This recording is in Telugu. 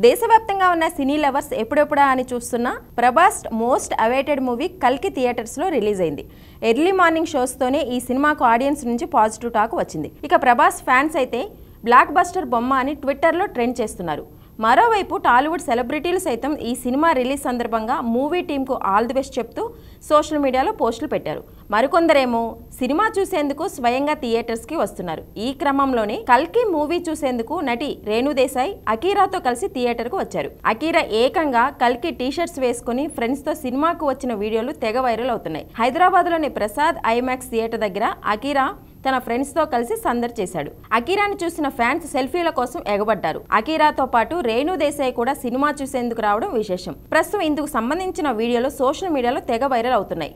దేశవ్యాప్తంగా ఉన్న సినీ లవర్స్ ఎప్పుడెప్పుడా అని చూస్తున్న ప్రభాస్ మోస్ట్ అవైటెడ్ మూవీ కల్కి థియేటర్స్ లో రిలీజ్ అయింది. ఎర్లీ మార్నింగ్ షోస్ తోనే ఈ సినిమాకు ఆడియన్స్ నుంచి పాజిటివ్ టాక్ వచ్చింది. ఇక ప్రభాస్ ఫ్యాన్స్ అయితే బ్లాక్ బస్టర్ బొమ్మ అని ట్విట్టర్లో ట్రెండ్ చేస్తున్నారు. మరోవైపు టాలీవుడ్ సెలబ్రిటీలు సైతం ఈ సినిమా రిలీజ్ సందర్భంగా మూవీ టీంకు ఆల్ ది బెస్ట్ చెప్తూ సోషల్ మీడియాలో పోస్టులు పెట్టారు. మరికొందరేమో సినిమా చూసేందుకు స్వయంగా థియేటర్స్కి వస్తున్నారు. ఈ క్రమంలోనే కల్కి మూవీ చూసేందుకు నటి రేణు దేశాయ్ అకీరాతో కలిసి థియేటర్కు వచ్చారు. అకీరా ఏకంగా కల్కి టీషర్ట్స్ వేసుకుని ఫ్రెండ్స్తో సినిమాకు వచ్చిన వీడియోలు తెగ వైరల్ అవుతున్నాయి. హైదరాబాద్లోని ప్రసాద్ ఐమాక్స్ థియేటర్ దగ్గర అకీరా తన ఫ్రెండ్స్తో కలిసి సందడి చేశాడు. అకీరాని చూసిన ఫ్యాన్స్ సెల్ఫీల కోసం ఎగబడ్డారు. అకీరాతో పాటు రేణు దేశాయ్ కూడా సినిమా చూసేందుకు రావడం విశేషం. ప్రస్తుతం ఇందుకు సంబంధించిన వీడియోలు సోషల్ మీడియాలో తెగ వైరల్ అవుతున్నాయి.